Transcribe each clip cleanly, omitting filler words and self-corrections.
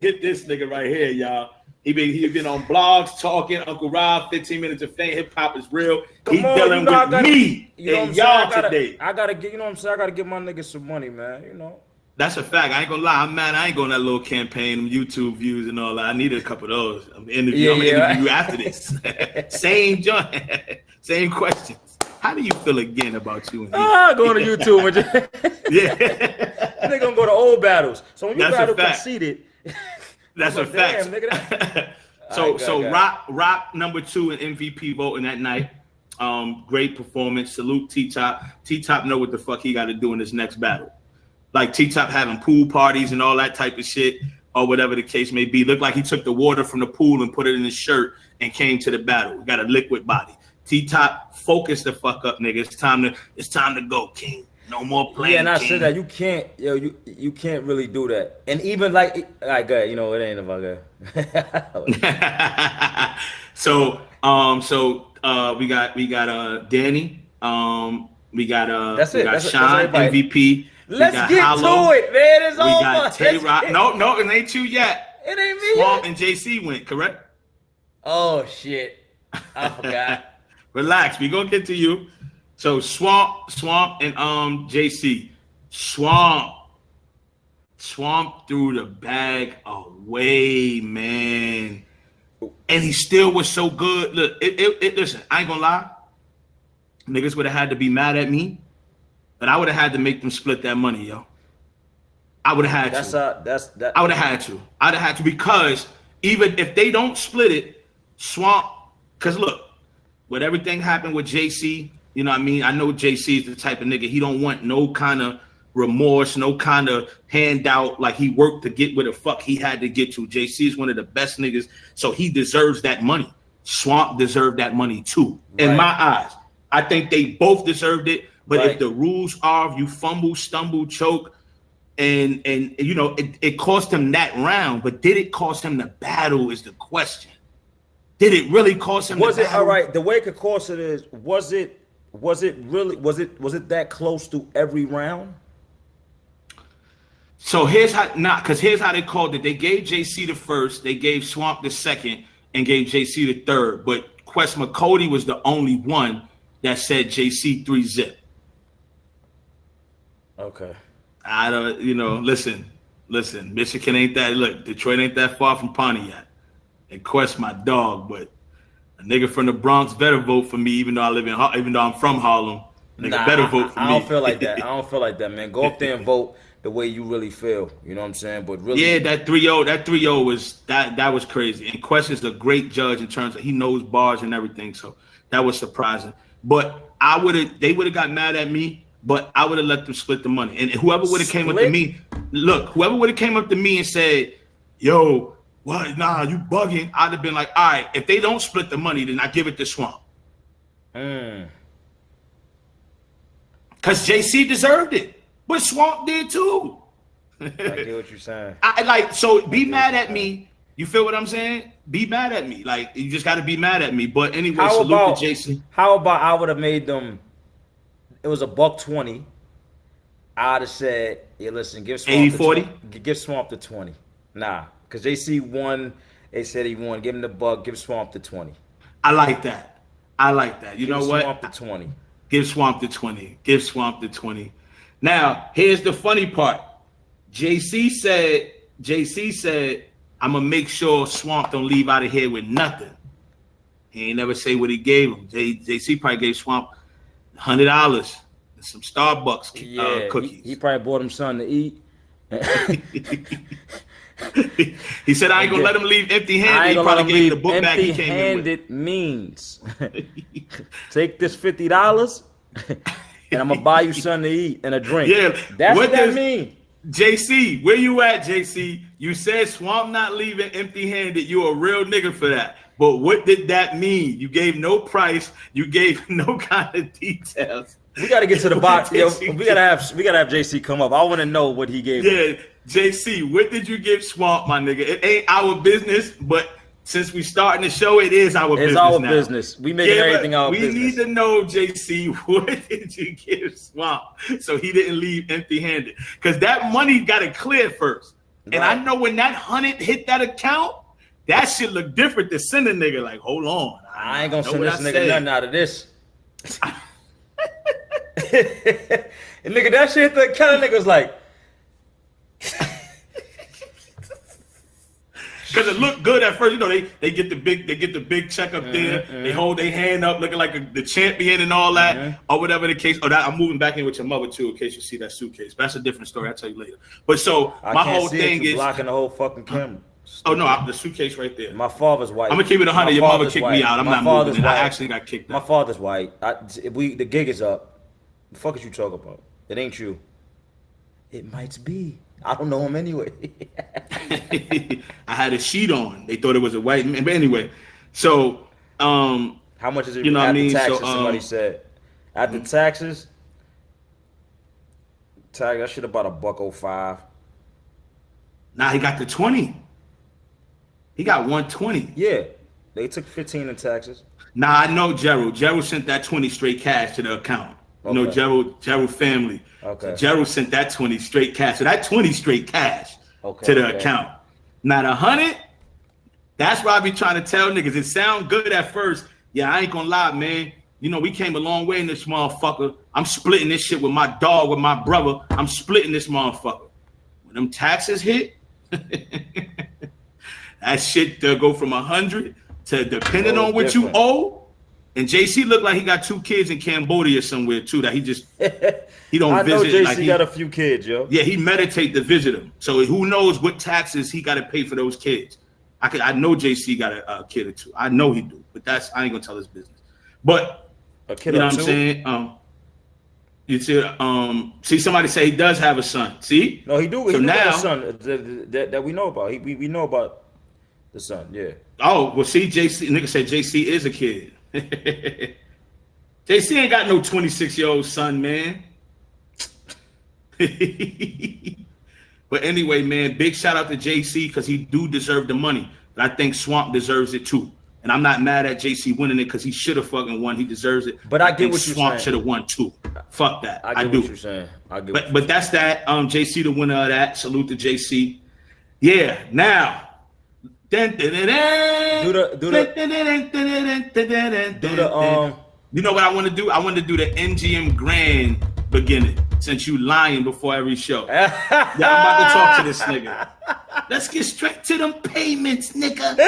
Hit this nigga right here, y'all. He been on blogs talking. Uncle Rob, 15 minutes of fame. Hip hop is real. He dealing with me and y'all today. I gotta get, you know what I'm saying? I gotta get my niggas some money, man. You know. That's a fact. I ain't gonna lie. I'm mad. I ain't going that little campaign, YouTube views and all that. I need a couple of those. I'm gonna interview you after this. Same joint, same questions. How do you feel again about you? Going to YouTube. Yeah. They're gonna go to old battles. So when you battle conceited, that's a fact. So Rock number 2 in MVP voting that night. Great performance. Salute T-Top. T-Top know what the fuck he got to do in this next battle. Like T-Top having pool parties and all that type of shit, or whatever the case may be. Looked like he took the water from the pool and put it in his shirt and came to the battle. Got a liquid body. T-Top, focus the fuck up, nigga. It's time to go, King. No more playing. Yeah, and I King. said that you can't, you can't really do that. And even like good, it ain't about good. So we got Danny. We got Sean MVP. Let's get to it, man. It's over. We got Tay-Rock. No, it ain't you yet. It ain't me Swamp yet. And JC went, correct? Oh shit, I forgot. Relax, we gonna get to you. So Swamp, and JC. Swamp threw the bag away, man. And he still was so good. Look, listen, I ain't gonna lie. Niggas would have had to be mad at me, but I would have had to make them split that money, yo. I would have had to. I would have had to. I'd have had to, because even if they don't split it, Swamp, because look, with everything happened with JC, you know what I mean? I know JC is the type of nigga, he don't want no kind of remorse, no kind of handout, like he worked to get where the fuck he had to get to. JC is one of the best niggas, so he deserves that money. Swamp deserved that money too, in my eyes. I think they both deserved it, but if the rules are you fumble, stumble, choke, and it cost him that round, but did it cost him the battle is the question. Did it really cost him? Was it all right? The way it could cost it is, was it that close to every round? So here's how they called it. They gave JC the first, they gave Swamp the second, and gave JC the third. But Quest McCody was the only one that said JC 3-zip. Okay. I don't, listen, Michigan ain't that, look, Detroit ain't that far from Pontiac. And Quest my dog, but a nigga from the Bronx better vote for me, even though I'm from Harlem. Nigga better vote for me. I don't feel like that. Man. Go up there and vote the way you really feel. You know what I'm saying? But really, yeah, that 3-0 was that was crazy. And Quest is a great judge in terms of he knows bars and everything, so that was surprising. But they would have got mad at me, but I would have let them split the money. And whoever would have came up to me and said, "Yo, what? Nah, you bugging." I'd have been like, all right, if they don't split the money, then I give it to Swamp. Because JC deserved it, but Swamp did too. I get what you're saying. Be mad at me. You feel what I'm saying? Be mad at me. Like, you just got to be mad at me. But anyway, salute to JC. How about I would have made them, it was $120. I'd have said, yeah, listen, give Swamp 80-40? Give Swamp the 20. Nah. Because JC won, they said he won. Give him the buck. Give Swamp the 20. I like that. You know what? Swamp the 20. Give Swamp the 20. Give Swamp the 20. Now, here's the funny part. JC said, I'm going to make sure Swamp don't leave out of here with nothing. He ain't never say what he gave him. JC probably gave Swamp $100 and some Starbucks cookies. He probably bought him something to eat. He said, I ain't gonna let him leave empty-handed. He probably gave the book back he came in with. Empty-handed means take this $50 and I'm gonna buy you something to eat and a drink. Yeah, that's what that mean. JC, where you at, JC? You said Swamp not leaving empty-handed. You a real nigga for that. But what did that mean? You gave no price. You gave no kind of details. We got to get to the bottom. We gotta have JC come up. I want to know what he gave. Yeah, JC, what did you give Swamp, my nigga? It ain't our business, but since we starting the show, it is our business. It's our business. We making everything our business. We need to know, JC, what did you give Swamp so he didn't leave empty-handed? Because that money got to clear first. And I know when that 100 hit that account, that shit look different than send a nigga like, hold on. I ain't gonna send this nigga nothing out of this. And nigga, that shit, the kind of niggas like. Because it looked good at first, you know. They get the big check up there. They hold their hand up, looking like the champion and all that, or whatever the case. Oh, that I'm moving back in with your mother too, in case you see that suitcase. But that's a different story. I'll tell you later. But so my whole thing is blocking the whole fucking camera. Oh no, the suitcase right there. My father's white. I'm gonna keep it 100. Your mother kicked me out. I'm not moving. I actually got kicked out. My father's white. The gig is up. The fuck is you talking about? It ain't you. It might be. I don't know him anyway. I had a sheet on. They thought it was a white man. But anyway, so how much is it? You know what I mean? Taxes, So somebody said after taxes, that shit about $1.05. Nah, he got the 20. He got 120. Yeah, they took 15 in taxes. Nah, I know Gerald. Gerald sent that 20 straight cash to the account. You know, Gerald family. Okay. So Gerald sent that 20 straight cash. So that 20 straight cash to the account. Now the 100, that's why I be trying to tell niggas. It sound good at first. Yeah, I ain't gonna lie, man. You know, we came a long way in this motherfucker. I'm splitting this shit with my dog, with my brother. I'm splitting this motherfucker. When them taxes hit, that shit go from 100 to depending on what you owe. And JC looked like he got 2 kids in Cambodia somewhere too. That he don't I visit. I know JC like got a few kids, yo. Yeah, he meditate to visit them. So who knows what taxes he got to pay for those kids? I know JC got a kid or 2. I know he do, but I ain't gonna tell his business. But a kid you know or 2? what I'm saying? You see somebody say he does have a son. See? No, he do. So he now, got a son that we know about. We know about the son. Yeah. Oh well, see, JC nigga said JC is a kid. JC ain't got no 26-year-old son, man. But anyway, man, big shout out to JC because he do deserve the money. But I think Swamp deserves it too. And I'm not mad at JC winning it because he should have fucking won. He deserves it. But I get what you're Swamp saying. should have won too. Fuck that. I get do. what you're saying. But that's that. JC the winner of that. Salute to JC. Yeah. Now. You know what I want to do? I want to do the MGM Grand beginning since you lying before every show. Yeah, I'm about to talk to this nigga. Let's get straight to them payments, nigga.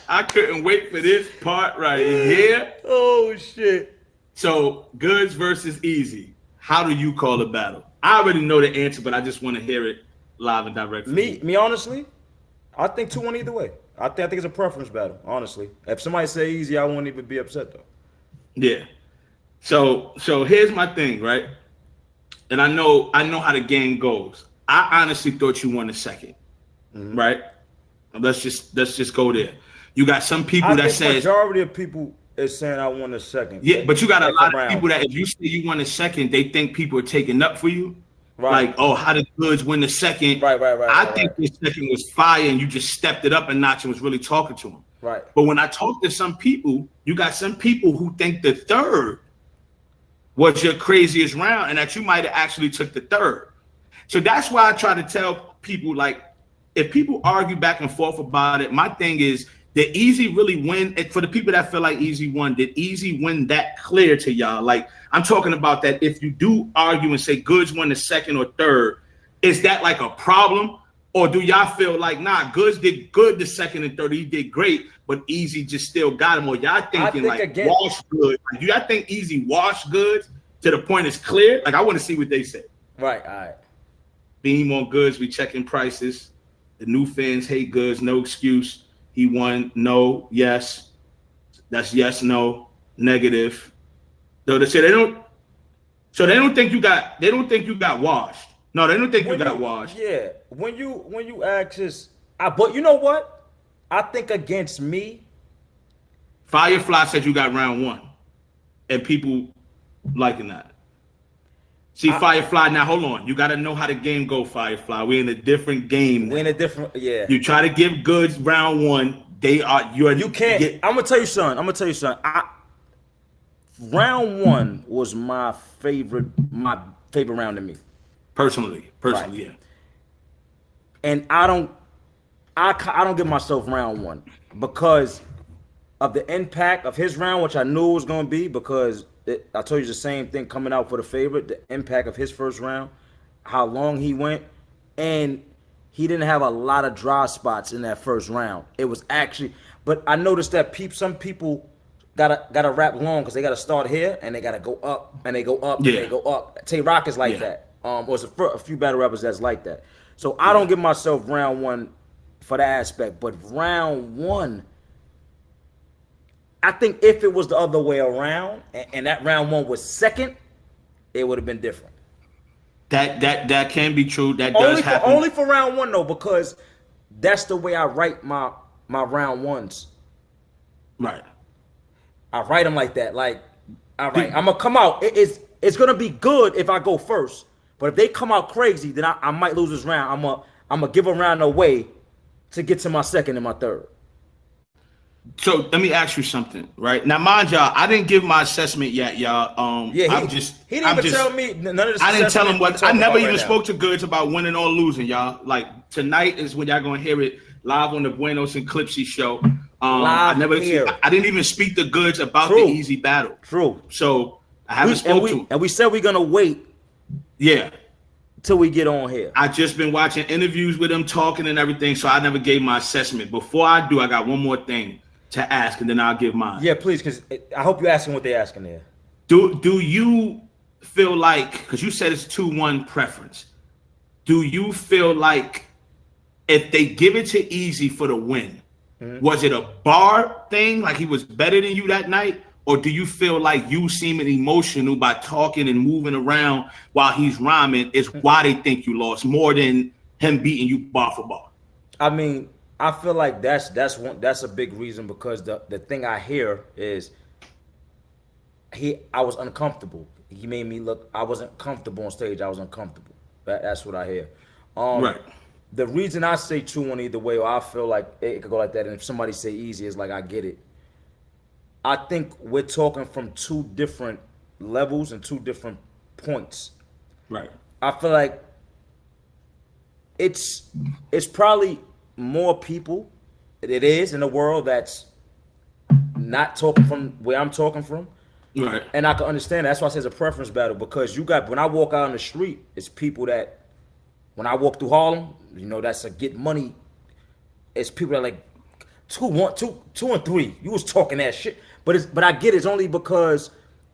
I couldn't wait for this part right here. Oh shit. So Goods versus Easy. How do you call a battle? I already know the answer, but I just want to hear it live and direct. Me honestly, I think 2-1 either way. I think it's a preference battle. Honestly, if somebody say Easy, I won't even be upset though. Yeah. So here's my thing, right? And I know how the game goes. I honestly thought you won the second, right? Let's just go there. You got some people that say majority of people is saying I won the second. Yeah, but you got a lot of people that if you say you won the second, they think people are taking up for you. Right. Like, oh, how did Goods win the second? Right. I think the second was fire and you just stepped it up a notch and was really talking to him. Right. But when I talk to some people, you got some people who think the third was your craziest round and that you might have actually took the third. So that's why I try to tell people, like, if people argue back and forth about it, my thing is, did Easy really win? For the people that feel like Easy won, did Easy win that clear to y'all? Like, I'm talking about that if you do argue and say Goods won the second or third, is that like a problem? Or do y'all feel like, nah, Goods did good the second and third, he did great, but Easy just still got him? Or y'all thinking wash Goods? Do y'all think Easy washed Goods to the point it's clear? Like, I want to see what they say. Right, all right. Beam on Goods, we checking prices. The new fans hate Goods, no excuse. He won, no, yes. That's yes, no, negative. So they say they don't think you got washed. No, they don't think you got washed. Yeah. When you ask this, but you know what? I think against me. Firefly said you got round one. And people liking that. See, Firefly, now hold on. You got to know how the game go, Firefly. We're in a different game now. Yeah. You try to give Goods round one. You can't. I'm going to tell you something. Round one was my favorite round to me. Personally, yeah. And I don't give myself round one because of the impact of his round, which I knew it was going to be, because I told you the same thing coming out for the favorite, the impact of his first round, how long he went, and he didn't have a lot of dry spots in that first round. It was actually, but I noticed that some people gotta rap long because they gotta start here and they gotta go up and they go up and they go up. Tay Rock is like that. There's a few battle rappers that's like that. So I don't give myself round one for that aspect, but round one, I think if it was the other way around and that round one was second, it would have been different. That can be true. That does happen. Only for round one though, because that's the way I write my round ones. Right. I write them like that. Like, all right, I'm gonna come out. It's gonna be good if I go first, but if they come out crazy, then I might lose this round. I'm gonna give a round away to get to my second and my third. So let me ask you something, right? Now, mind y'all, I didn't give my assessment yet, y'all. He didn't even tell me none of this. I didn't tell him what. I never even spoke to Goods about winning or losing, y'all. Like tonight is when y'all gonna hear it live on the Buenos and Clipsy show. I didn't even speak to Goods about the Easy battle. True. So I haven't spoken to him. And we said we're gonna wait. Yeah. Till we get on here. I just been watching interviews with him, talking and everything. So I never gave my assessment. Before I do, I got one more thing to ask, and then I'll give mine. Yeah, please, because I hope you're asking what they're asking there. Do you feel like, because you said it's 2-1 preference, do you feel like if they give it to Easy for the win, was it a bar thing, like he was better than you that night? Or do you feel like you seeming emotional by talking and moving around while he's rhyming is why they think you lost more than him beating you bar for bar? I mean, I feel like that's a big reason, because the thing I hear is I was uncomfortable. He made me look, I wasn't comfortable on stage. I was uncomfortable. That's what I hear. Right. The reason I say 2-1 either way, or I feel like it could go like that, and if somebody say Easy, it's like I get it. I think we're talking from two different levels and two different points. Right. I feel like it's probably more people it is in the world that's not talking from where I'm talking from. Right. And I can understand that. That's why I say it's a preference battle, because when I walk out on the street, it's people that, when I walk through Harlem, that's a get money. It's people that like 2 and 3. You was talking that shit. But I get it's only because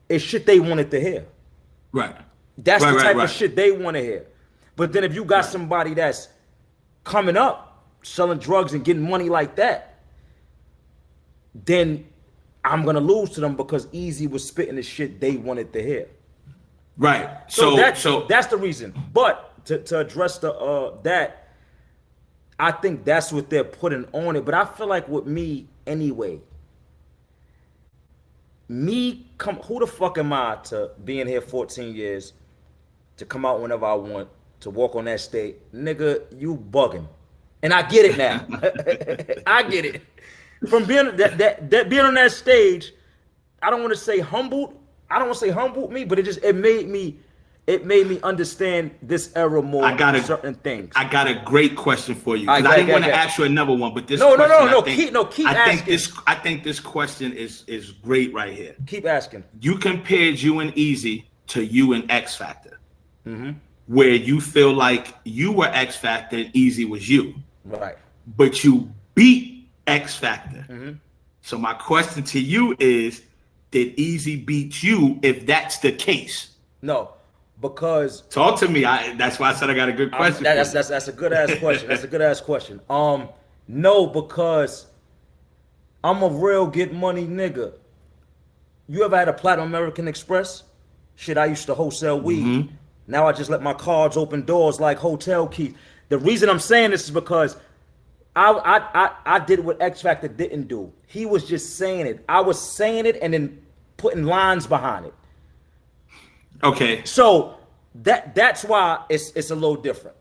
it's shit they wanted to hear. Right. That's the type of shit they want to hear. But then if you got somebody that's coming up, selling drugs and getting money like that, then I'm gonna lose to them, because Easy was spitting the shit they wanted to hear. Right. So that's the reason. But to address that, I think that's what they're putting on it. But I feel like with me anyway, who the fuck am I to be in here 14 years, to come out whenever I want, to walk on that stage? Nigga, you bugging. And I get it now. I get it. From being being on that stage, I don't want to say humbled. I don't want to say humbled me, but it made me understand this era more. Certain things. I got a great question for you. I didn't want to ask you another one, but this keep asking. I think this question is great right here. Keep asking. You compared you and Easy to you and X Factor, where you feel like you were X Factor and Easy was you, right? But you beat X Factor. So my question to you is, did Easy beat you? If that's the case, no. Because talk to me. That's why I said I got a good question. That's a good ass question. That's a good ass question. No, because I'm a real get money nigga. You ever had a Platinum American Express? Shit, I used to wholesale weed. Now I just let my cards open doors like hotel keys. The reason I'm saying this is because I did what X Factor didn't do. He was just saying it. I was saying it and then putting lines behind it. Okay. So that's why it's a little different.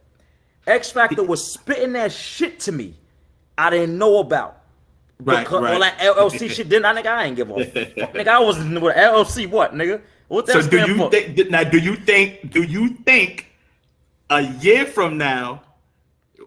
X Factor was spitting that shit to me I didn't know about. Right. All that LLC shit didn't. I ain't give a fuck. Nigga, I was with LLC what, nigga? What that so do you think a year from now,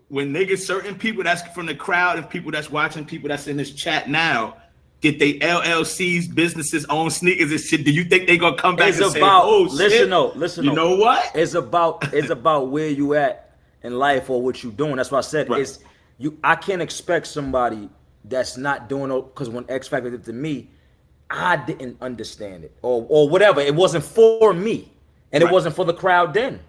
when niggas, certain people that's from the crowd and people that's watching, people that's in this chat now, get they LLCs, businesses, own sneakers and shit, do you think they gonna come back It's and say, about, oh listen, shit, listen, you know what? It's about where you at in life or what you doing. That's why I said Right. it's you. I can't expect somebody that's not doing it, because when X Factor did to me, I didn't understand it or whatever. It wasn't for me, and Right. it wasn't for the crowd then.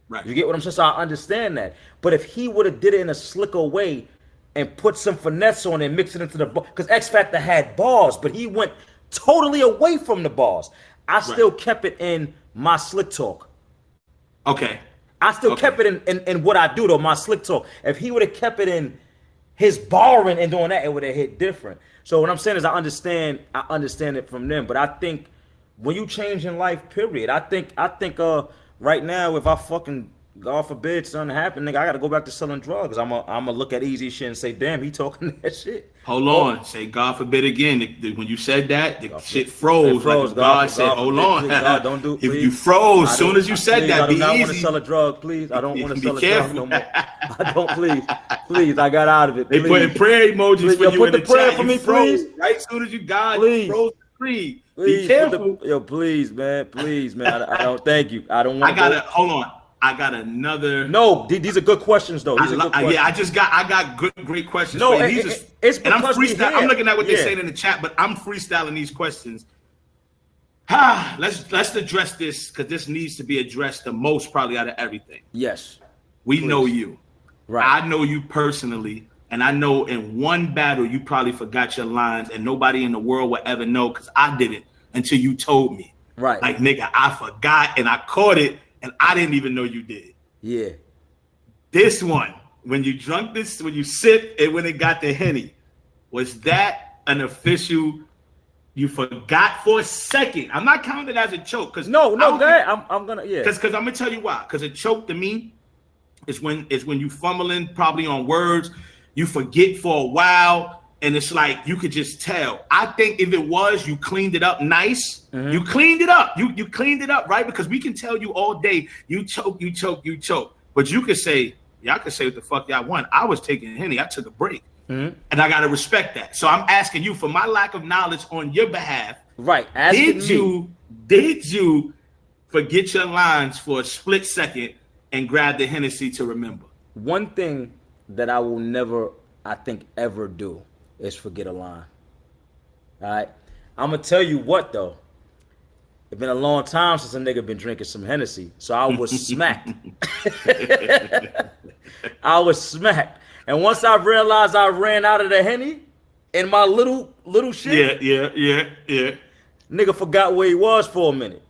Right. You get what I'm saying? So I understand that. But if he would have did it in a slicker way and put some finesse on it and mix it into the ball, because X Factor had bars, but he went totally away from the bars. I still kept it in my slick talk. Okay. I still kept it in what I do though, my slick talk. If he would have kept it in his barring and doing that, it would have hit different. So what I'm saying is I understand it from them. But I think when you change in life, period, I think right now, if I fucking, God forbid, something happen, nigga, I gotta go back to selling drugs. I'm gonna look at Easy shit and say, damn, he talking that shit. Hold on. Say God forbid again. When you said that, the shit froze. It froze. Like God said, God hold forbid, on. please, God, don't do. If Please. you froze, I as soon don't- as you said please, that, I do be not want to easy. sell a drug, please. I don't want to Be sell a careful. drug no more. I don't, please. I got out of it. They Please. putting prayer emojis Please, for yo, you put in the the prayer chat. for You me, froze please. right as soon as you died. Please. You froze the screen. Please, Be careful. please, man. Please, man. I don't. Thank you. I don't want. Hold on. I got another. No, these are good questions though. These are good questions. Yeah, I got great questions. No, for you. it's and I'm because we freestyle. here. I'm looking at what they're Yeah. saying in the chat, but I'm freestyling these questions. Let's address this because this needs to be addressed the most probably out of everything. Yes. We know you. Right. I know you personally, and I know in one battle you probably forgot your lines, and nobody in the world will ever know because I didn't until you told me. Right. Like, nigga, I forgot and I caught it, and I didn't even know you did. Yeah. This one, when you drunk this, when you sipped and when it got the Henny, was that an official? You forgot for a second. I'm not counting it as a choke because No, go ahead. I'm gonna because I'm gonna tell you why. Because a choke to me is when you fumbling probably on words, you forget for a while, and it's like you could just tell. I think if it was, you cleaned it up nice. Mm-hmm. You cleaned it up. You cleaned it up, right? Because we can tell you all day, you choke. But you could say, y'all could say what the fuck y'all want. I was taking Henny. I took a break. Mm-hmm. And I gotta respect that. So I'm asking you for my lack of knowledge on your behalf. Right. Did you forget your lines for a split second and grab the Hennessy to remember? One thing that I will never, I think, ever do is forget a line. All right. I'm gonna tell you what though. It's been a long time since a nigga been drinking some Hennessy, so I was smacked. I was smacked. And once I realized I ran out of the Henny in my little shit, Yeah. nigga forgot where he was for a minute.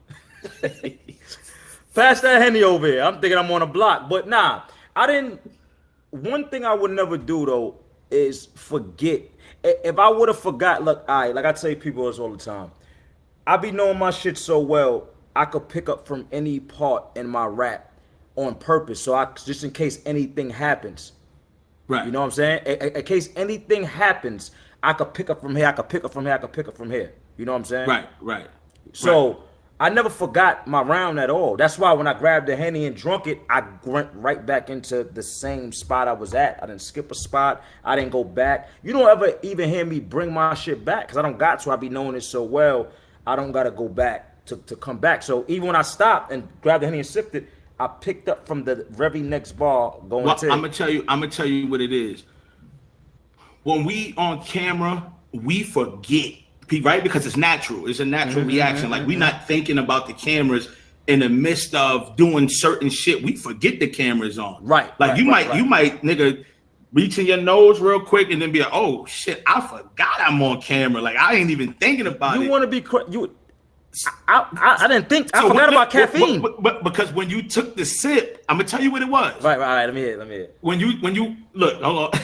Pass that Henny over here. I'm thinking I'm on a block. But nah, I didn't. One thing I would never do though is forget. If I would have forgot, look, like I tell people this all the time. I be knowing my shit so well, I could pick up from any part in my rap on purpose. So just in case anything happens. Right. You know what I'm saying? In case anything happens, I could pick up from here. I could pick up from here. I could pick up from here. You know what I'm saying? Right. So I never forgot my round at all. That's why when I grabbed the Henny and drunk it, I went right back into the same spot I was at. I didn't skip a spot. I didn't go back. You don't ever even hear me bring my shit back because I don't got to. I be knowing it so well. I don't got to go back to come back. So even when I stopped and grabbed the Henny and sipped it, I picked up from the very next bar going to. I'm gonna tell you what it is. When we on camera, we forget, right? Because it's natural. It's a natural reaction. Like we're not thinking about the cameras in the midst of doing certain shit. We forget the cameras on. Right. Like you might nigga reach in your nose real quick and then be like, oh shit, I forgot I'm on camera. Like I ain't even thinking about it. You want to be I didn't think. I forgot about caffeine. But because when you took the sip, I'm gonna tell you what it was. Right. Let me hear. When you look, hold on.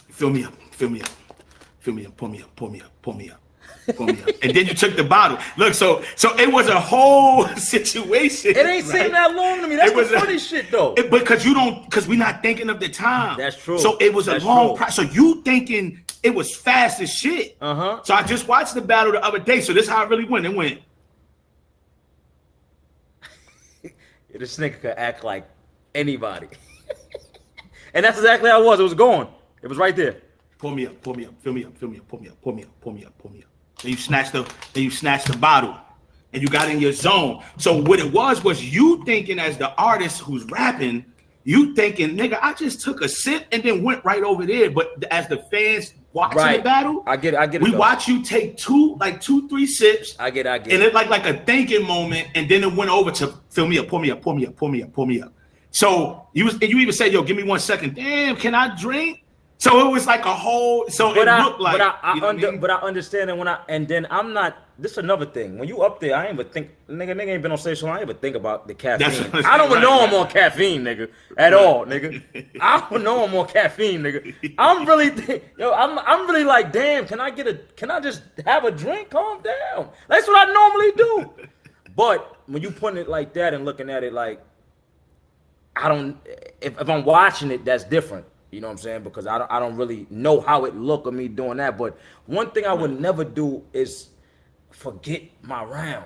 Fill me up, pour me up. Pour me up. And then you took the bottle. Look, so it was a whole situation. It ain't seem that long to me. That's the funny shit though. Because we're not thinking of the time. That's true. So it was a long process. So you thinking it was fast as shit. So I just watched the battle the other day. So this is how it really went. It went. This nigga could act like anybody. And that's exactly how it was. It was going. It was right there. Pour me up, pour me up, fill me up, fill me up, pour me up, pour me up, pour me up, pour me up. Then you snatched the bottle and you got in your zone. So what it was you thinking as the artist who's rapping, you thinking, nigga, I just took a sip and then went right over there. But as the fans watching the battle, I get it. We watch you take 2-3 sips. I get it. And it like a thinking moment, and then it went over to fill me up, pour me up, pour me up, pour me up, pour me up. So you even said, yo, give me 1 second. Damn, can I drink? So it was like a whole. So it looked like. But I understand it and then I'm not. This is another thing. When you up there, I ain't even think. Nigga ain't been on stage, so I ain't even think about the caffeine. I don't even know I'm on caffeine, nigga, at all, nigga. I don't know I'm on caffeine, nigga. I'm really like, damn. Can I just have a drink? Calm down. That's what I normally do. But when you putting it like that and looking at it like, if I'm watching it, that's different. You know what I'm saying? Because I don't really know how it look of me doing that. But one thing I would never do is forget my round.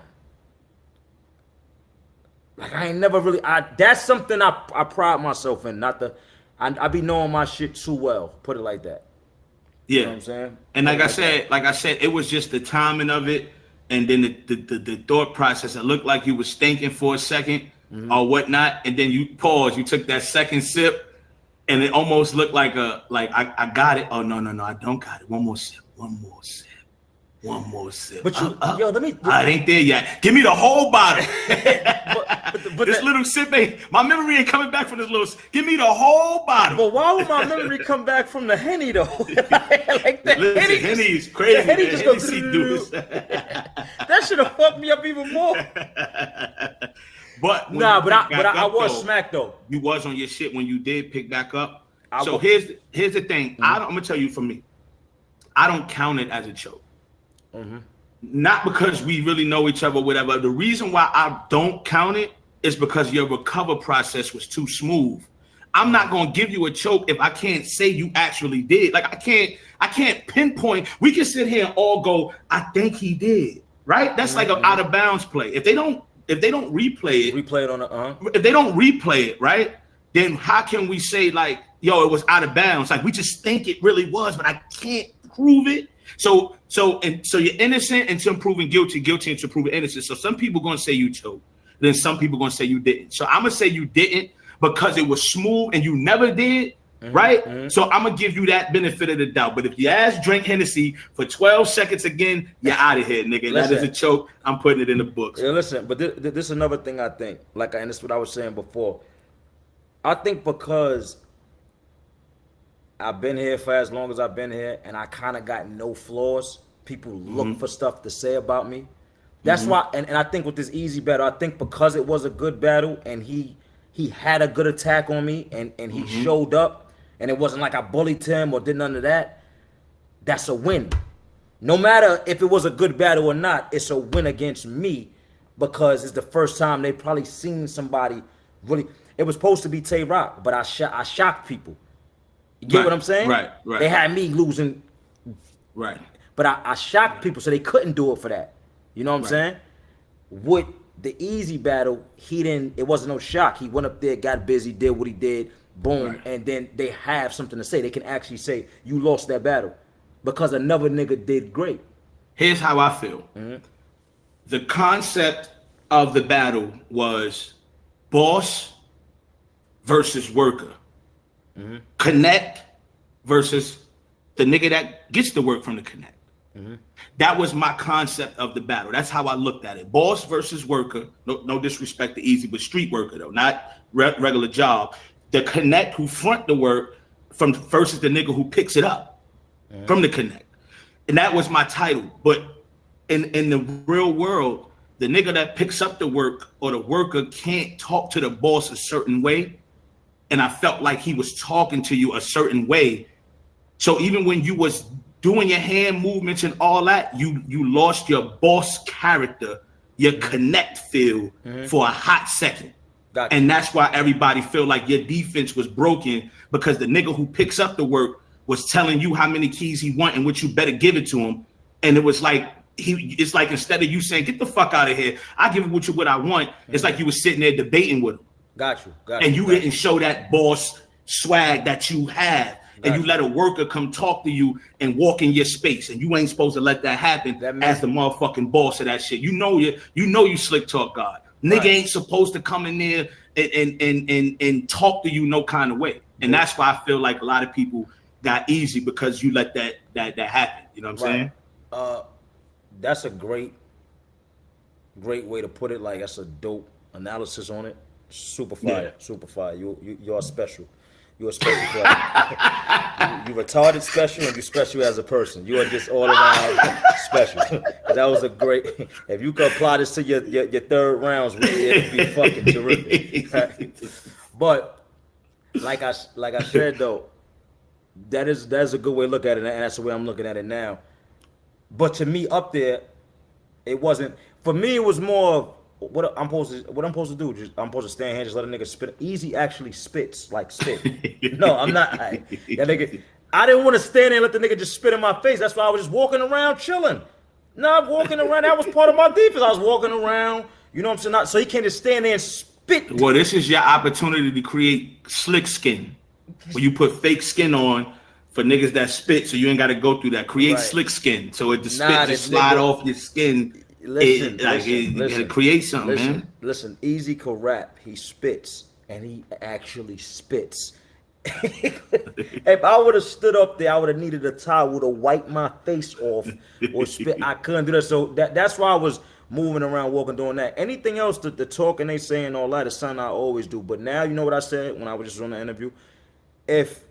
Like I ain't never really. That's something I pride myself in. I be knowing my shit too well. Put it like that. Yeah. You know what I'm saying? And like I said, it was just the timing of it, and then the thought process. It looked like you was thinking for a second or whatnot, and then you paused. You took that second sip. And it almost looked like I got it. Oh no, I don't got it. One more sip. But yo, let me. I ain't there yet. Give me the whole bottle. but this little sip ain't. My memory ain't coming back from this little. Give me the whole bottle. But why would my memory come back from the Henny though? Like the Henny is crazy. The Henny just goes. That should have fucked me up even more. But I was smacked though. You was on your shit when you did pick back up. So here's the thing. I'm gonna tell you from me. I don't count it as a choke. Not because we really know each other, whatever. The reason why I don't count it is because your recover process was too smooth. I'm not gonna give you a choke if I can't say you actually did. Like I can't pinpoint. We can sit here and all go, I think he did. Right? That's like an out of bounds play. If they don't replay it, if they don't replay it, right? Then how can we say like, yo, it was out of bounds? Like we just think it really was, but I can't prove it. So you're innocent until proven guilty until proven innocent. So some people gonna say you choked, then some people gonna say you didn't. So I'm gonna say you didn't because it was smooth and you never did. Right? So I'm gonna give you that benefit of the doubt. But if you ask drink Hennessy for 12 seconds again, you're out of here, nigga. That is a choke. I'm putting it in the books. Yeah, listen, but this is another thing I think. And this is what I was saying before. I think because I've been here for as long as I've been here, and I kind of got no flaws. People look for stuff to say about me. That's why. And I think with this easy battle, I think because it was a good battle, and he had a good attack on me, and he showed up. And it wasn't like I bullied him or did none of that. That's a win. No matter if it was a good battle or not, it's a win against me because it's the first time they probably seen somebody really. It was supposed to be Tay Rock, but I shocked people. You get what I'm saying? Right. They had me losing. Right. But I shocked people, so they couldn't do it for that. You know what I'm saying? With the easy battle, it wasn't no shock. He went up there, got busy, did what he did. Boom, and then they have something to say. They can actually say, you lost that battle because another nigga did great. Here's how I feel. The concept of the battle was boss versus worker. Connect versus the nigga that gets the work from the connect. That was my concept of the battle. That's how I looked at it. Boss versus worker. No disrespect to Easy, but street worker though, not regular job. The connect who front the work from versus the nigga who picks it up from the connect. And that was my title. But in the real world, the nigga that picks up the work or the worker can't talk to the boss a certain way. And I felt like he was talking to you a certain way. So even when you was doing your hand movements and all that, you lost your boss character, your connect feel for a hot second. Gotcha. And that's why everybody feel like your defense was broken, because the nigga who picks up the work was telling you how many keys he want and what you better give it to him. And it was like, it's like instead of you saying, get the fuck out of here, I give it what I want, it's like you was sitting there debating with him. Got you. And you didn't show that boss swag that you have. And you let a worker come talk to you and walk in your space, and you ain't supposed to let that happen as the motherfucking boss of that shit. You know you slick talk God. Nigga ain't supposed to come in there and talk to you no kind of way. And that's why I feel like a lot of people got easy, because you let that happen. You know what I'm saying? That's a great way to put it. Like, that's a dope analysis on it. Super fire. Super fire. You're special. You're a special player. you retarded special, and you're special as a person. You are just all around special. That was a great. If you could apply this to your third rounds, it'd be fucking terrific. But like I said though, that's a good way to look at it, and that's the way I'm looking at it now. But to me, up there, it wasn't. For me, it was more of what I'm supposed to do. I'm supposed to stand here, just let a nigga spit. Easy actually spits, like spit. No, I'm not. That nigga, I didn't want to stand there and let the nigga just spit in my face. That's why I was just walking around chilling. Not walking around. That was part of my defense. I was walking around. You know what I'm saying? So he can't just stand there and spit. Well, this is your opportunity to create slick skin, where you put fake skin on for niggas that spit, so you ain't got to go through that. Create slick skin, so the spit just slide off your skin. Listen, create something, man. Listen, Easy could rap. He spits, and he actually spits. If I would have stood up there, I would have needed a towel to wipe my face off or spit. I couldn't do that. So that's why I was moving around, walking, doing that. Anything else, the talking they say and all that is something I always do. But now, you know what I said when I was just on the interview? If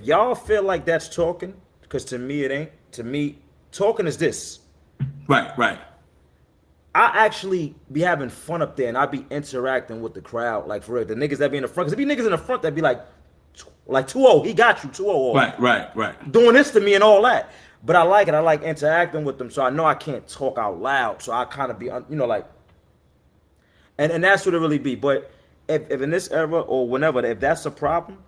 y'all feel like that's talking, because to me it ain't. To me, talking is this. Right. I actually be having fun up there, and I be interacting with the crowd, like for real. The niggas that be in the front, because there be niggas in the front that be like 2-0, he got you, 2-0. Right. Doing this to me and all that. But I like it. I like interacting with them, so I know I can't talk out loud. So I kind of be, like, and that's what it really be. But if in this era or whenever, if that's a problem,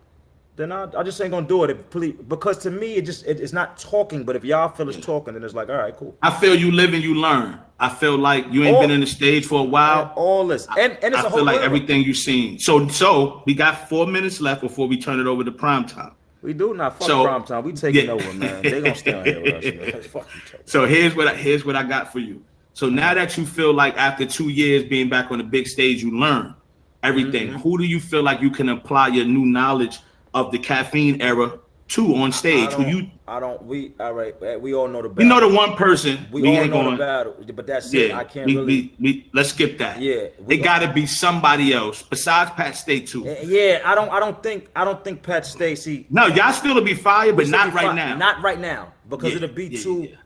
then I just ain't gonna do it. Because to me, it's not talking. But if y'all feel it's talking, then it's like, all right, cool. I feel you live and you learn. I feel like you ain't been in the stage for a while. All this, and it's I feel like everything you've seen. So we got 4 minutes left before we turn it over to prime time. We do not fuck prime time. We taking over, man. They gonna stay on here with us, man. So here's what I got for you. So now that you feel like after 2 years being back on the big stage, you learn everything. Mm-hmm. Who do you feel like you can apply your new knowledge of the caffeine era to on stage? We all know the battle. We know the one person. We all know the battle, but that's it. I can't really. Let's skip that. Yeah, it got to be somebody else besides Pat Stay too. Yeah, I don't think Pat Stacey. No, y'all still will be fired, but not right now. Not right now, because it'll be too. Yeah.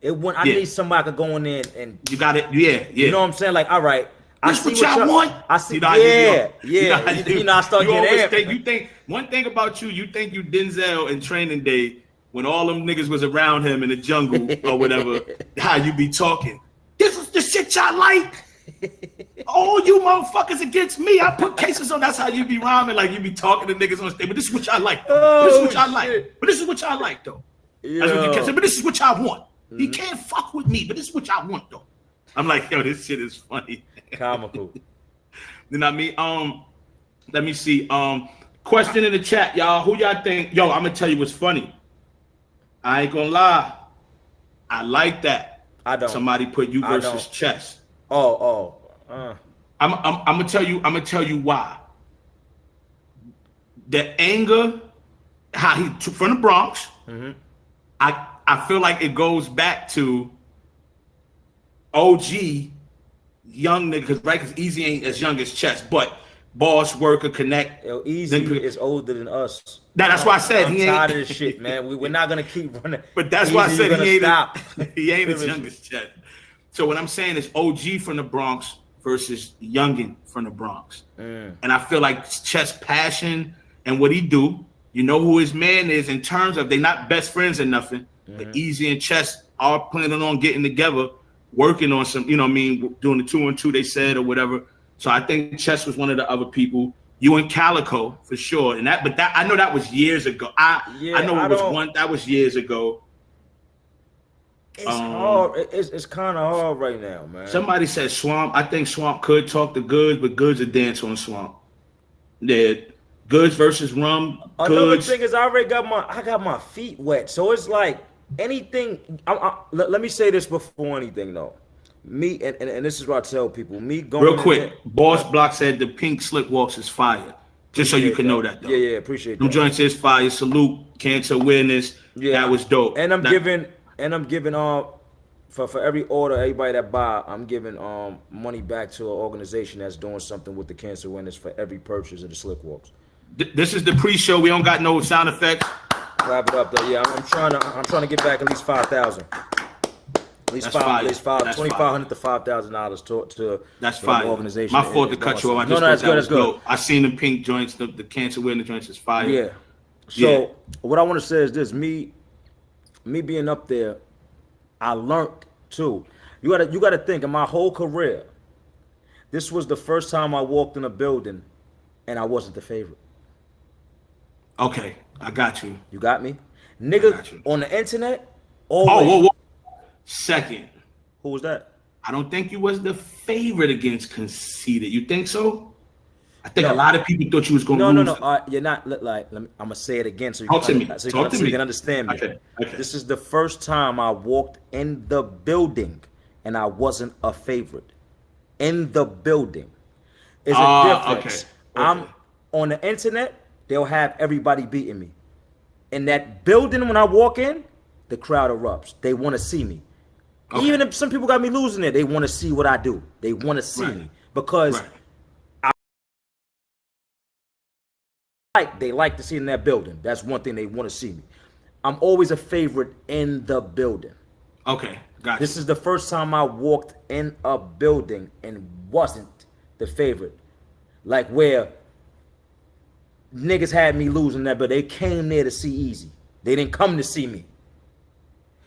It wouldn't. I need somebody to go in there and. You got it. Yeah. You know what I'm saying? Like, all right. That's what y'all want. I see. I start getting amped. You think one thing about you think you Denzel in Training Day when all them niggas was around him in the jungle or whatever. How you be talking? This is the shit y'all like. All you motherfuckers against me. I put cases on. That's how you be rhyming, like you be talking to niggas on stage. But this is what y'all like. This is what y'all like. But this is what y'all like though. That's what you can say. But this is what y'all want. Mm-hmm. You can't fuck with me. But this is what y'all want though. I'm like, yo, this shit is funny. Comical. Then let me see. Question in the chat, y'all. Who y'all think? Yo, I'm gonna tell you what's funny. I ain't gonna lie. I like that. I don't. Somebody put you versus Chess. I'm gonna tell you. I'm gonna tell you why. The anger, how he from the Bronx. Mm-hmm. I feel like it goes back to OG, young niggas, right? Because Easy ain't as young as Chess, but boss, worker, connect. Yo, Easy is older than us. That's why I said I'm tired of this shit, man. We're not gonna keep running. But that's why I said he ain't as young as Chess. So what I'm saying is OG from the Bronx versus youngin from the Bronx. And I feel like Chess passion and what he do, you know who his man is in terms of they not best friends or nothing. But Easy and Chess are planning on getting together, working on some, you know what I mean, doing the 2-on-2 they said or whatever. So I think Chess was one of the other people. You and Calico for sure. And that I know that was years ago. I know it was that was years ago. It's hard. It's kind of hard right now, man. Somebody said Swamp. I think Swamp could talk to Goods, but Goods would dance on Swamp. Yeah, Goods versus Rum. Another thing is I got my feet wet, so it's like anything. Let me say this before anything though. Me and this is what I tell people. Me going real quick. Boss Block said the pink slick walks is fire. Just so you can know that though. Yeah, appreciate that. Them joints is fire. Salute cancer awareness. Yeah, that was dope. And I'm giving for every order, everybody that buy, I'm giving money back to an organization that's doing something with the cancer awareness for every purchase of the slick walks. This is the pre-show. We don't got no sound effects. Wrap it up though. Yeah, I'm trying to get back at least 5,000. At least five, $2,500 to $5,000 to that's fine. Organization. My fault to cut you off. No, that's good. That's good. I seen the pink joints, the cancer awareness joints is fire. Yeah. So what I want to say is this: me being up there, I learned too. You gotta think. In my whole career, this was the first time I walked in a building, and I wasn't the favorite. Okay, I got you. You got me, nigga. On the internet. Always. Whoa. Second. Who was that? I don't think you was the favorite against Conceited. You think so? I think a lot of people thought you was going to lose. No. You're not. I'm gonna say it again so you can understand me. Okay. This is the first time I walked in the building and I wasn't a favorite. In the building, is a difference. Okay. I'm on the internet. They'll have everybody beating me. In that building, when I walk in, the crowd erupts. They want to see me. Okay. Even if some people got me losing it, they want to see what I do. They want to see me because they like to see in that building. That's one thing they want to see me. I'm always a favorite in the building. Okay, gotcha. This is the first time I walked in a building and wasn't the favorite. Like where niggas had me losing that, but they came there to see Easy. They didn't come to see me.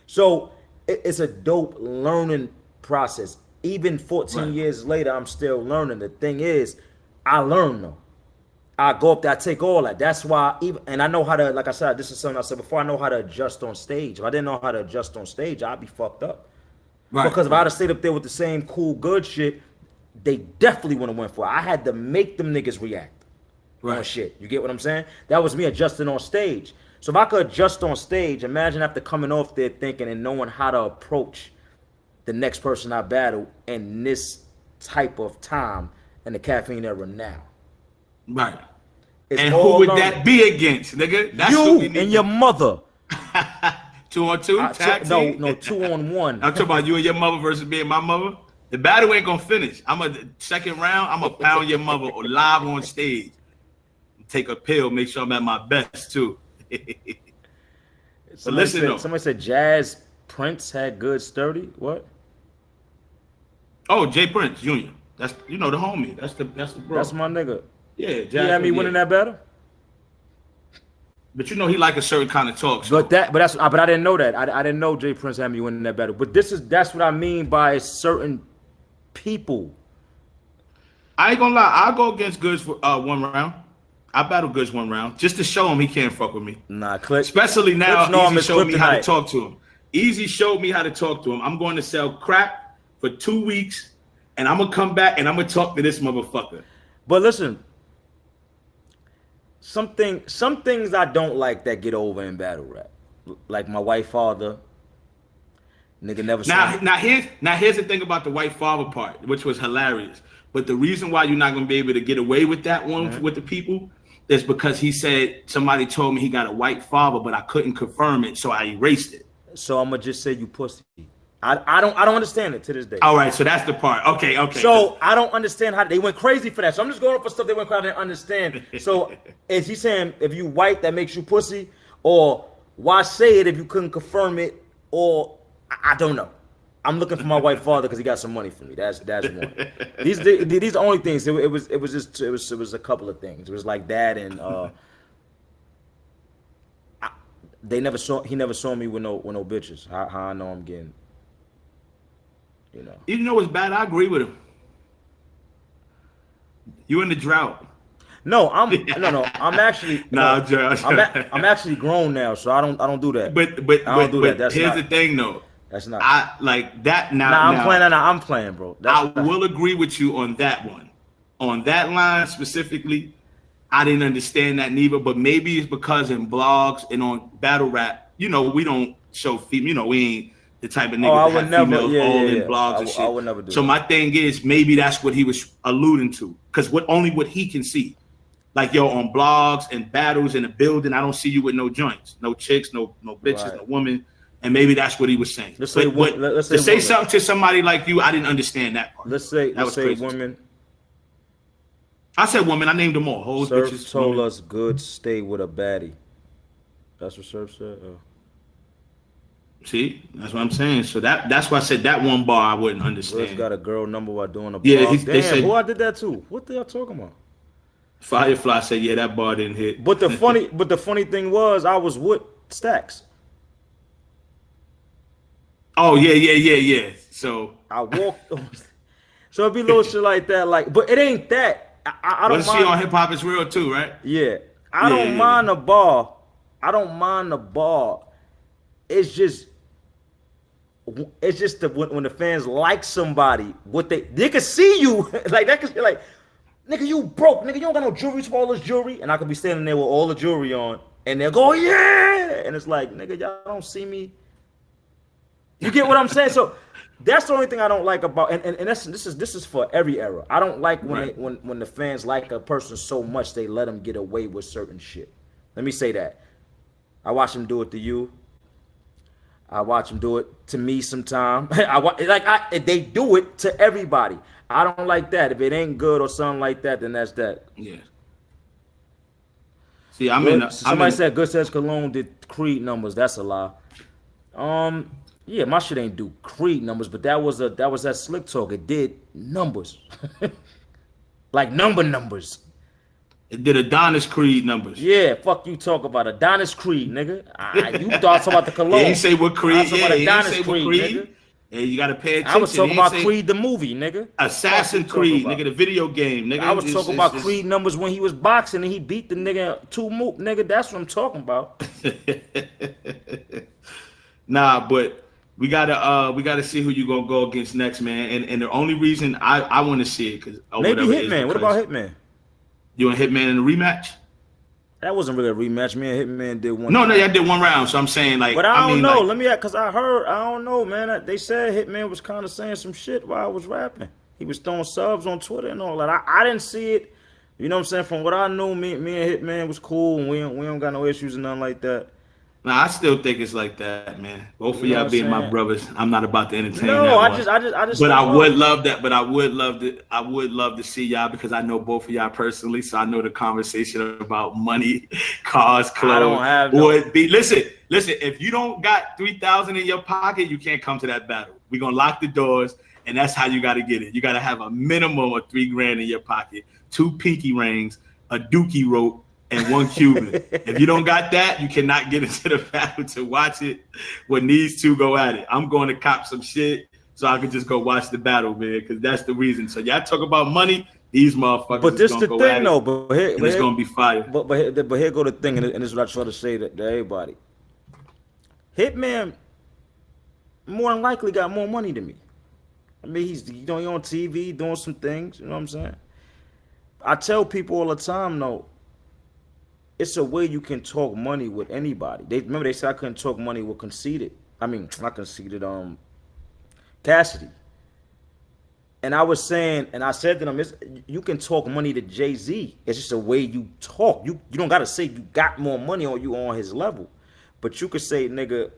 So it's a dope learning process. Even 14 years later, I'm still learning. The thing is, I learn though. I go up there, I take all that. That's why, and I know how to, like I said, this is something I said before, I know how to adjust on stage. If I didn't know how to adjust on stage, I'd be fucked up. Because if I'd have stayed up there with the same cool, good shit, they definitely would have went for it. I had to make them niggas react on shit. You get what I'm saying? That was me adjusting on stage. So if I could adjust on stage, imagine after coming off there thinking and knowing how to approach the next person I battle in this type of time in the caffeine era now. Right. And who would that be against, nigga? That's you and your mother. 2-on-2? Tag team? No, 2-on-1. I'm talking about you and your mother versus me and my mother. The battle ain't gonna finish. Second round, I'm gonna pound your mother live on stage. Take a pill, make sure I'm at my best too. Somebody said Jazz Prince had good sturdy. What? Oh, Jay Prince Jr. That's the homie. That's the bro. That's my nigga. Yeah, Jazz. He had me winning that battle. But he like a certain kind of talk. So. But I didn't know that. I didn't know Jay Prince had me winning that battle. But that's what I mean by certain people. I ain't gonna lie. I'll go against Goods for one round. I battle Goods one round just to show him he can't fuck with me. Nah, Click. Especially now, Easy showed me how to talk to him. Easy showed me how to talk to him. I'm going to sell crack for 2 weeks, and I'm gonna come back and I'm gonna talk to this motherfucker. But listen, some things I don't like that get over in battle rap, like my white father. Nigga never saw me. Now here's the thing about the white father part, which was hilarious. But the reason why you're not gonna be able to get away with that one with the people is because he said somebody told me he got a white father, but I couldn't confirm it, so I erased it. So I'm gonna just say you pussy. I don't understand it to this day. All right, so that's the part. Okay. So I don't understand how they went crazy for that. So I'm just going for stuff they went crazy. I didn't understand. So is he saying if you white that makes you pussy, or why say it if you couldn't confirm it, or I don't know. I'm looking for my white father because he got some money for me. That's one. These are the only things. It was a couple of things. It was like that and he never saw me with no bitches. How I know I'm getting, you know. You know what's bad? I agree with him. You in the drought. No, I'm actually Nah, no, Josh. I'm actually grown now, so I don't do that. But I don't do that. That's here's not, the thing though. That's not. I like that now. Nah, now, I'm playing, bro. That's I will agree with you on that one. On that line specifically, I didn't understand that neither. But maybe it's because in blogs and on battle rap, you know, we don't show female. You know, we ain't the type of niggas I that would have never. females Yeah, all yeah, in yeah. blogs and shit. I would never do so that. my thing is maybe that's what he was alluding to, because only what he can see. Like, yo, on blogs and battles in the building, I don't see you with no joints, no chicks, no bitches, Right. no women. And maybe that's what he was saying. Let's say to say something to somebody like you, I didn't understand that part. Let's say crazy. women. I said women. I named them all. Hoes, Surf bitches, told women. us good stay with a baddie. That's what Surf said. Oh. See, that's what I'm saying. So that's why I said that one bar I wouldn't understand. Surf got a girl number while doing a Yeah, blog. they Damn, said- who I did that to? What they are talking about? Firefly said, yeah, that bar didn't hit. But the funny thing was, I was with Stacks. Oh yeah. So I walked. So it'd be little shit like that. Like, but it ain't that. I don't was mind. she on Hip Hop Is Real too, right? Yeah, I don't Yeah. mind the bar. I don't mind the bar. It's just when the fans like somebody, what they can see you like that. Could like, nigga, you broke, nigga. You don't got no jewelry to all this jewelry, and I could be standing there with all the jewelry on, and they'll go, yeah, and it's like, nigga, y'all don't see me. You get what I'm saying? So that's the only thing I don't like about, and this is for every era. I don't like when Right. when the fans like a person so much they let them get away with certain shit. Let me say that. I watch them do it to you. I watch them do it to me sometime. They do it to everybody. I don't like that. If it ain't good or something like that, then that's that. Yeah. See, somebody said Good Says Cologne did Creed numbers. That's a lie. Yeah, my shit ain't do Creed numbers, but that was that Slick Talk. It did numbers, like numbers. It did Adonis Creed numbers. Yeah, fuck you talk about Adonis Creed, nigga. You thought about the Cologne. He ain't say what Creed. I was talking about He ain't Adonis say what Creed, Creed. nigga. Yeah, you gotta pay attention. I was talking He about ain't say Creed the movie, nigga. Assassin Fuck you Creed, talking nigga, the video game, nigga. I was It's- talking it's- about Creed numbers when he was boxing and he beat the nigga nigga. That's what I'm talking about. Nah, but we gotta see who you gonna go against next, man. And the only reason I want to see it Maybe Hitman. What about Hitman? You and Hitman in a rematch? That wasn't really a rematch. Me and Hitman did one. No, y'all did one round. So I'm saying, like, But I don't know. Like, Let me, cause I don't know, man. They said Hitman was kind of saying some shit while I was rapping. He was throwing subs on Twitter and all that. I didn't see it. You know what I'm saying? From what I knew, me and Hitman was cool, and we don't got no issues and nothing like that. nah, I still think it's like that, man. Both of You know y'all what being I'm my saying? brothers, I'm not about to entertain No, that I one. just. But I don't know. would love that. But I would love to see y'all, because I know both of y'all personally, so I know the conversation about money, cars, clothes. I don't have no- would be. Listen. If you don't got 3,000 in your pocket, you can't come to that battle. We're gonna lock the doors, and that's how you got to get it. You got to have a minimum of $3,000 in your pocket, 2 pinky rings, a dookie rope, and 1 Cuban. If you don't got that, you cannot get into the battle to watch it when these two go at it. I'm going to cop some shit so I can just go watch the battle, man, because that's the reason. So y'all talk about money, these motherfuckers. But this is the gonna go at thing, it, though. But here, and it's gonna be fire. But here go the thing, and this is what I try to say to everybody. Hitman more than likely got more money than me. I mean, he's he on TV doing some things. You know what I'm saying? I tell people all the time, though, it's a way you can talk money with anybody. Remember they said I couldn't talk money with Conceited. I mean, not Conceited. Cassidy. And I was saying, and I said to them, you can talk money to Jay-Z. It's just a way you talk. You don't got to say you got more money or you on his level. But you could say, nigga,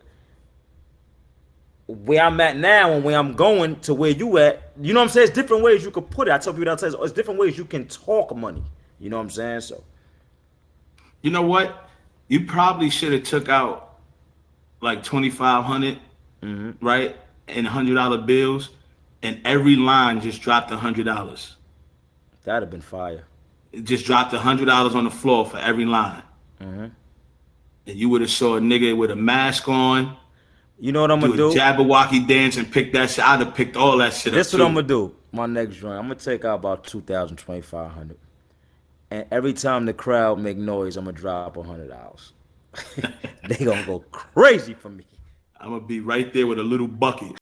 where I'm at now and where I'm going to where you at. You know what I'm saying? It's different ways you could put it. I tell people that it's different ways you can talk money. You know what I'm saying? So, You know what? You probably should have took out like 2,500, right, and $100 bills, and every line just dropped $100. that'd have been fire. It just dropped $100 on the floor for every line. and you would have saw a nigga with a mask on, You know what I'm gonna do a do? Jabberwocky dance and pick that shit. I'd have picked all that shit This up what I'm too. gonna do. My next joint, I'm gonna take out about 2,000, 2,500, and every time the crowd make noise, I'm gonna drop $100. They gonna go crazy for me. I'm gonna be right there with a little bucket.